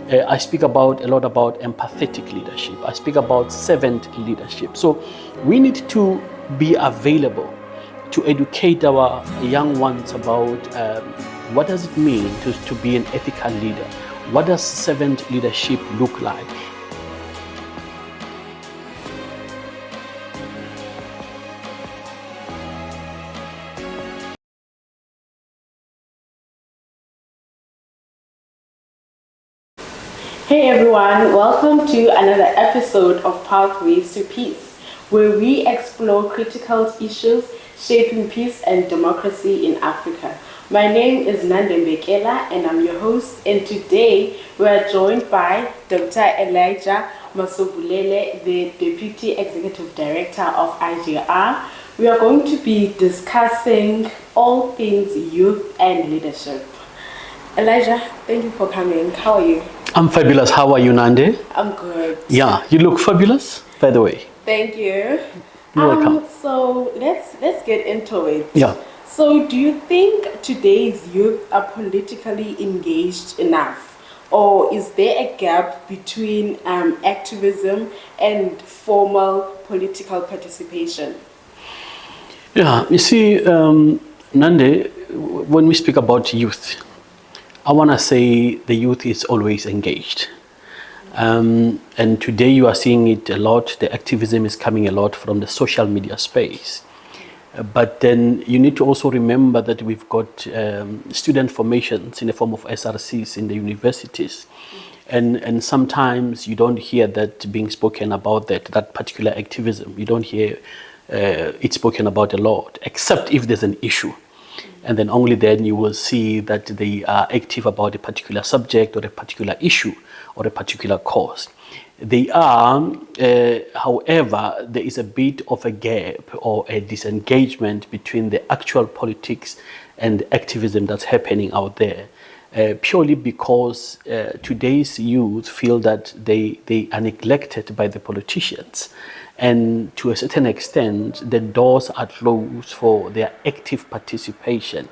I speak about a lot about empathetic leadership. I speak about servant leadership. So we need to be available to educate our young ones about what does it mean to be an ethical leader? What does servant leadership look like? Hey everyone, welcome to another episode of Pathways to Peace, where we explore critical issues shaping peace and democracy in Africa. My name is Nande Mbekela and I'm your host, and today we are joined by Dr. Elijah Masubelele, the Deputy Executive Director of IGR. We are going to be discussing all things youth and leadership. Elijah, thank you for coming. How are you? I'm fabulous. How are you, Nande? I'm good. Yeah, you look fabulous, by the way. Thank you. You're welcome. So let's get into it. Yeah. So do you think today's youth are politically engaged enough? Or is there a gap between activism and formal political participation? Yeah, you see, Nande, when we speak about youth, I want to say the youth is always engaged. And today you are seeing it a lot. The activism is coming a lot from the social media space. But then you need to also remember that we've got student formations in the form of SRCs in the universities. And sometimes you don't hear that being spoken about, that particular activism. You don't hear it spoken about a lot, except if there's an issue. And then only then you will see that they are active about a particular subject or a particular issue or a particular cause. They are, however, there is a bit of a gap or a disengagement between the actual politics and the activism that's happening out there. Purely because today's youth feel that they are neglected by the politicians. And to a certain extent, the doors are closed for their active participation.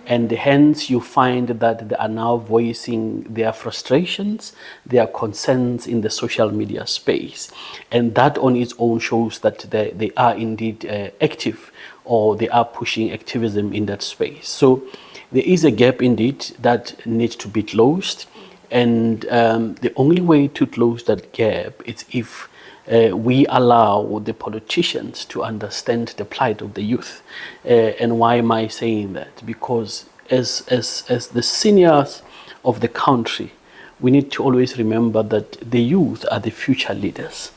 And hence you find that they are now voicing their frustrations, their concerns in the social media space. And that on its own shows that they are indeed active, or they are pushing activism in that space. So there is a gap indeed that needs to be closed. And the only way to close that gap is if we allow the politicians to understand the plight of the youth. And why am I saying that? Because as the seniors of the country, we need to always remember that the youth are the future leaders.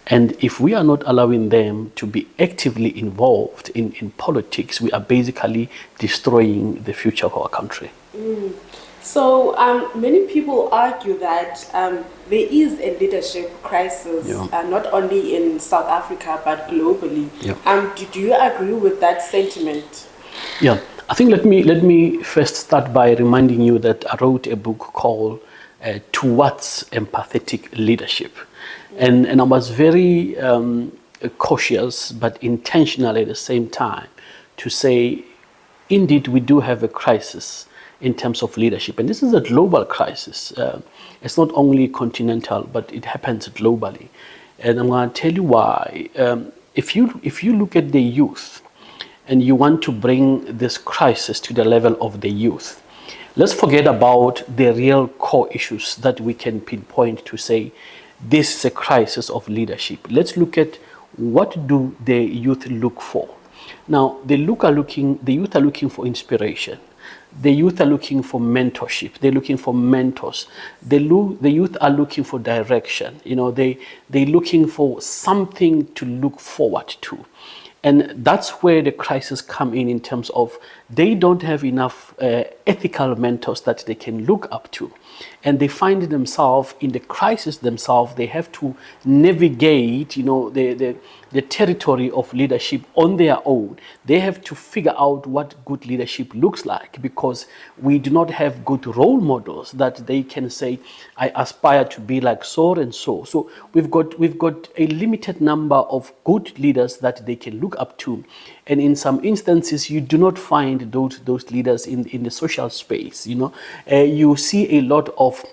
And if we are not allowing them to be actively involved in politics, we are basically destroying the future of our country. So many people argue that there is a leadership crisis, not only in South Africa, but globally. Do you agree with that sentiment? Yeah, I think let me first start by reminding you that I wrote a book called Towards Empathetic Leadership. And I was very cautious but intentional at the same time to say, indeed, we do have a crisis in terms of leadership. And this is a global crisis. It's not only continental, but it happens globally. And I'm going to tell you why. If you look at the youth and you want to bring this crisis to the level of the youth, let's forget about the real core issues that we can pinpoint to say this is a crisis of leadership. Let's look at what do the youth look for. Now, the youth are looking for inspiration. The youth are looking for mentorship. They're looking for mentors. The youth are looking for direction. They're looking for something to look forward to. And that's where the crisis come in terms of they don't have enough ethical mentors that they can look up to. And they find themselves in the crisis themselves. They have to navigate, the territory of leadership on their own. They have to figure out what good leadership looks like, because we do not have good role models that they can say, I aspire to be like so and so. So we've got a limited number of good leaders that they can look up to. And in some instances, you do not find those leaders in the social space. You see a lot of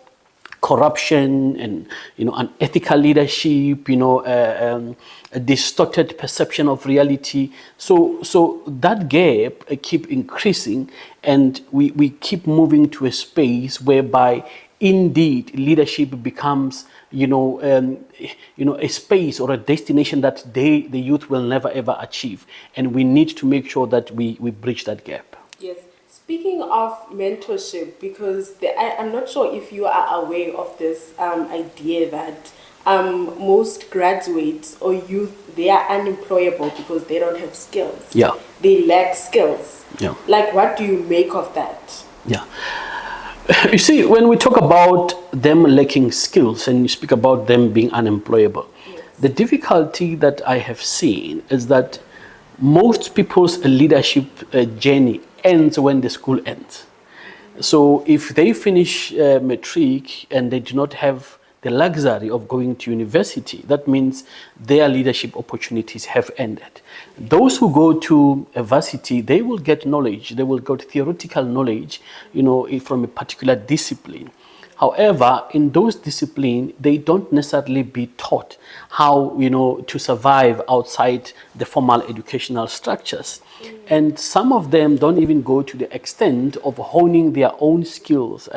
corruption and unethical leadership, a distorted perception of reality. So that gap keep increasing, and we keep moving to a space whereby indeed leadership becomes a space or a destination that the youth will never ever achieve, and we need to make sure that we bridge that gap. Yes. Speaking of mentorship, because I'm not sure if you are aware of this idea that most graduates or youth, they are unemployable because they don't have skills. Yeah. They lack skills. Yeah. Like, what do you make of that? Yeah. You see, when we talk about them lacking skills and you speak about them being unemployable, Yes. the difficulty that I have seen is that most people's leadership journey ends when the school ends. So if they finish matric and they do not have the luxury of going to university, that means their leadership opportunities have ended. Those who go to a varsity, they will get knowledge, they will get theoretical knowledge, from a particular discipline. However, in those disciplines, they don't necessarily be taught how, to survive outside the formal educational structures. And some of them don't even go to the extent of honing their own skills,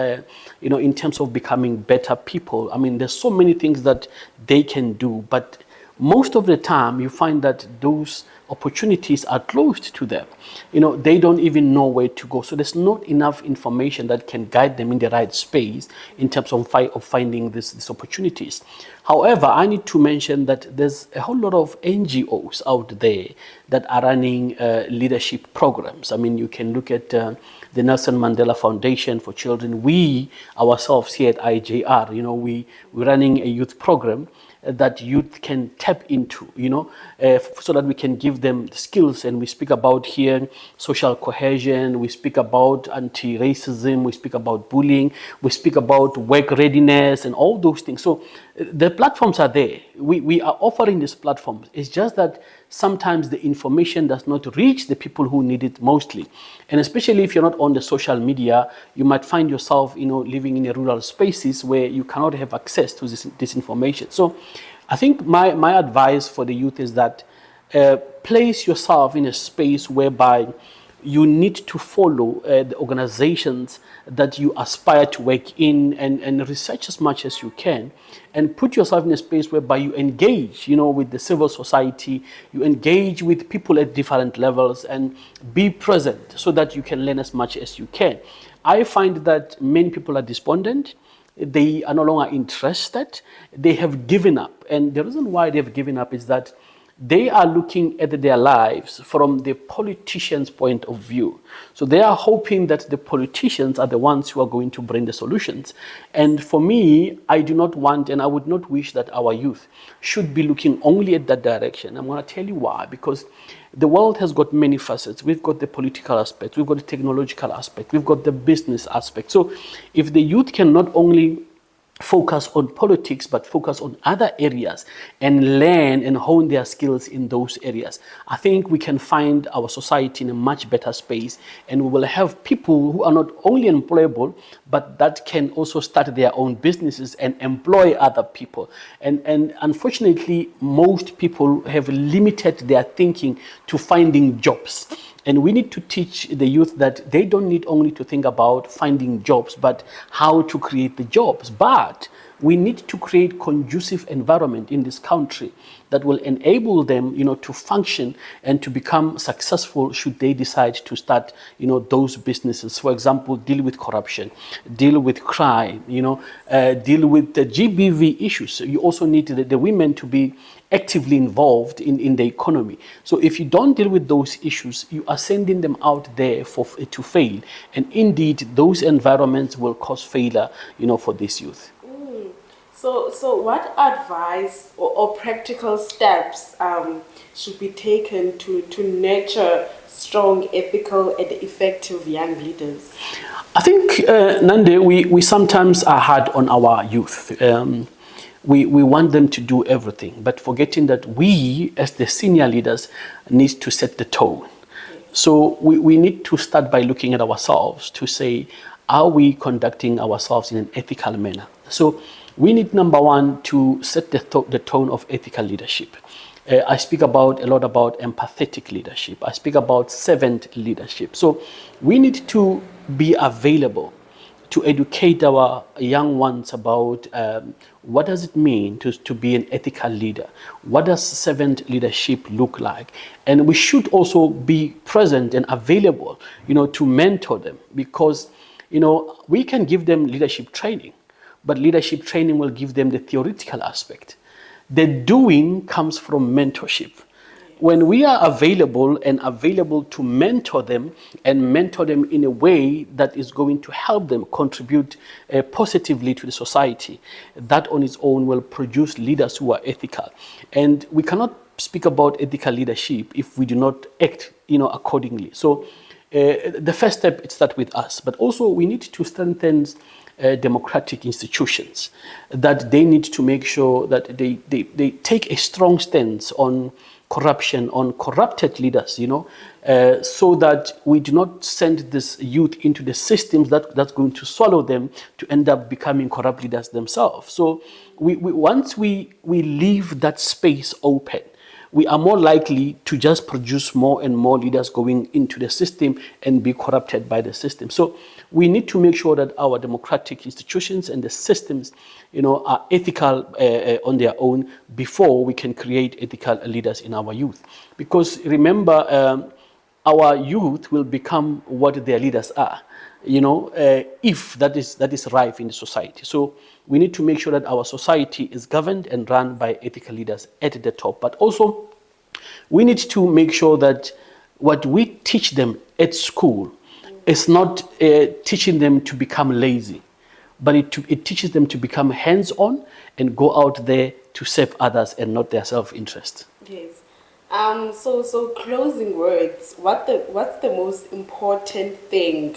in terms of becoming better people. I mean, there's so many things that they can do, but most of the time you find that those opportunities are closed to them. They don't even know where to go. So there's not enough information that can guide them in the right space in terms of finding these opportunities. However, I need to mention that there's a whole lot of NGOs out there that are running leadership programs. I mean, you can look at the Nelson Mandela Foundation for Children. We ourselves here at IJR, we're running a youth program that youth can tap into, so that we can give them the skills. And we speak about here social cohesion, we speak about anti-racism, we speak about bullying, we speak about work readiness and all those things. So the platforms are there. We are offering these platforms. It's just that sometimes the information does not reach the people who need it mostly. And especially if you're not on the social media, you might find yourself, living in a rural spaces where you cannot have access to this information. So I think my advice for the youth is that place yourself in a space whereby you need to follow the organizations that you aspire to work in, and research as much as you can, and put yourself in a space whereby you engage, with the civil society, you engage with people at different levels, and be present so that you can learn as much as you can. I find that many people are despondent. They are no longer interested. They have given up. And the reason why they have given up is that they are looking at their lives from the politician's point of view. So they are hoping that the politicians are the ones who are going to bring the solutions. And for me, I do not want, and I would not wish that our youth should be looking only at that direction. I'm going to tell you why. Because the world has got many facets. We've got the political aspect, we've got the technological aspect, we've got the business aspect. So if the youth can not only focus on politics, but focus on other areas and learn and hone their skills in those areas, I think we can find our society in a much better space, and we will have people who are not only employable, but that can also start their own businesses and employ other people. And unfortunately, most people have limited their thinking to finding jobs. And we need to teach the youth that they don't need only to think about finding jobs, but how to create the jobs. But we need to create conducive environment in this country that will enable them, to function and to become successful should they decide to start, those businesses. For example, deal with corruption, deal with crime, deal with the GBV issues. You also need the women to be actively involved in the economy. So if you don't deal with those issues, you are sending them out there to fail. And indeed, those environments will cause failure, for this youth. So what advice or practical steps should be taken to nurture strong, ethical, and effective young leaders? I think, Nande, we sometimes are hard on our youth. We want them to do everything, but forgetting that we, as the senior leaders, need to set the tone. So we need to start by looking at ourselves to say, are we conducting ourselves in an ethical manner? So we need, number one, to set the tone of ethical leadership. I speak about a lot about empathetic leadership. I speak about servant leadership. So we need to be available to educate our young ones about what does it mean to be an ethical leader? What does servant leadership look like? And we should also be present and available, to mentor them, because, we can give them leadership training, but leadership training will give them the theoretical aspect. The doing comes from mentorship. When we are available to mentor them, and mentor them in a way that is going to help them contribute positively to the society, that on its own will produce leaders who are ethical. And we cannot speak about ethical leadership if we do not act, accordingly. So the first step is that with us, but also we need to strengthen democratic institutions, that they need to make sure that they take a strong stance on corruption, on corrupted leaders, so that we do not send this youth into the systems that's going to swallow them to end up becoming corrupt leaders themselves. So once we leave that space open, we are more likely to just produce more and more leaders going into the system and be corrupted by the system. So we need to make sure that our democratic institutions and the systems, are ethical on their own before we can create ethical leaders in our youth. Because remember, our youth will become what their leaders are, if that is rife in the society. So we need to make sure that our society is governed and run by ethical leaders at the top. But also, we need to make sure that what we teach them at school is not teaching them to become lazy, but it teaches them to become hands-on and go out there to serve others and not their self-interest. Yes. So closing words. What's the most important thing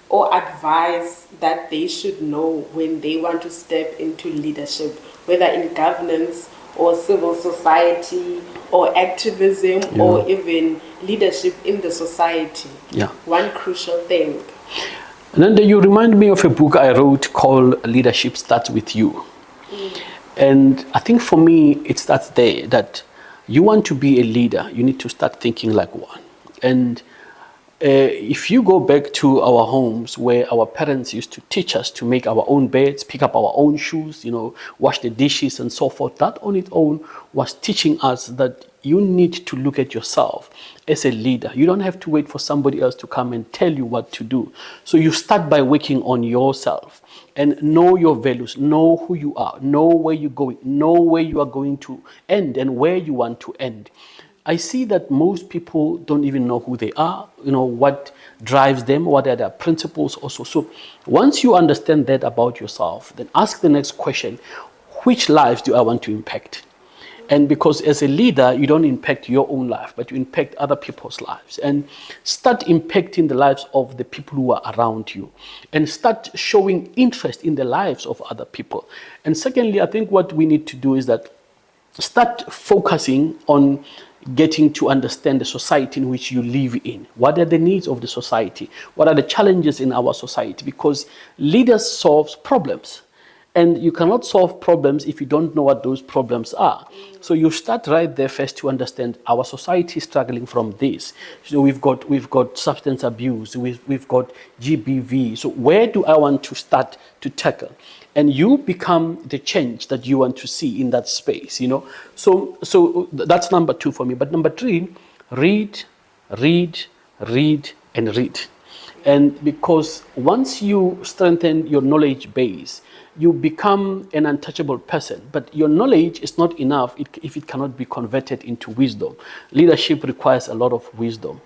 or advice that they should know when they want to step into leadership, whether in governance or civil society or activism or even leadership in the society? Yeah. One crucial thing. And then you remind me of a book I wrote called Leadership Starts With You. And I think for me, it starts there, that you want to be a leader, you need to start thinking like one. And if you go back to our homes where our parents used to teach us to make our own beds, pick up our own shoes, wash the dishes and so forth, that on its own was teaching us that you need to look at yourself as a leader. You don't have to wait for somebody else to come and tell you what to do. So you start by working on yourself and know your values, know who you are, know where you're going, know where you are going to end and where you want to end. I see that most people don't even know who they are, what drives them, what are their principles also. So once you understand that about yourself, then ask the next question: which lives do I want to impact? And because as a leader, you don't impact your own life, but you impact other people's lives. And start impacting the lives of the people who are around you. And start showing interest in the lives of other people. And secondly, I think what we need to do is that start focusing on getting to understand the society in which you live in. What are the needs of the society? What are the challenges in our society? Because leaders solve problems. And you cannot solve problems if you don't know what those problems are. So you start right there first to understand our society is struggling from this. So we've got substance abuse, we've got GBV. So where do I want to start to tackle? And you become the change that you want to see in that space, So that's number 2 for me. But number 3, read, and read. And because once you strengthen your knowledge base, you become an untouchable person. But your knowledge is not enough if it cannot be converted into wisdom. Leadership requires a lot of wisdom,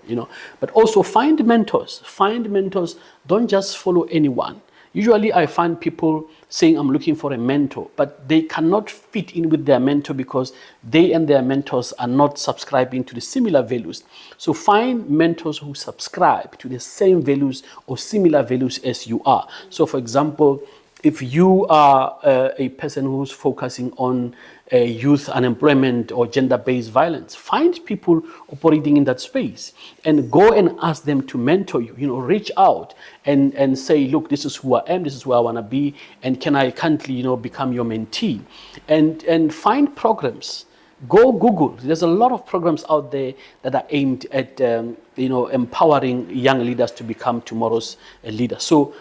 But also find mentors. Find mentors. Don't just follow anyone. Usually I find people saying, I'm looking for a mentor, but they cannot fit in with their mentor because they and their mentors are not subscribing to the similar values. So find mentors who subscribe to the same values or similar values as you are. So for example, if you are a person who's focusing on youth unemployment or gender-based violence, find people operating in that space and go and ask them to mentor you. Reach out and say, look, this is who I am, this is where I want to be, and can I kindly, become your mentee? And find programs. Go Google. There's a lot of programs out there that are aimed at empowering young leaders to become tomorrow's leaders. So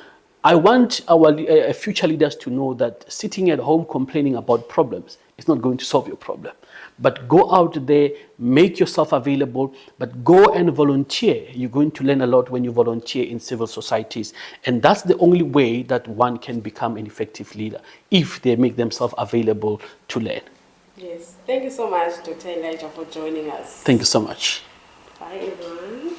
I want our future leaders to know that sitting at home complaining about problems is not going to solve your problem. But go out there, make yourself available, but go and volunteer. You're going to learn a lot when you volunteer in civil societies. And that's the only way that one can become an effective leader, if they make themselves available to learn. Yes. Thank you so much, Dr. Elijah, for joining us. Thank you so much. Bye, everyone.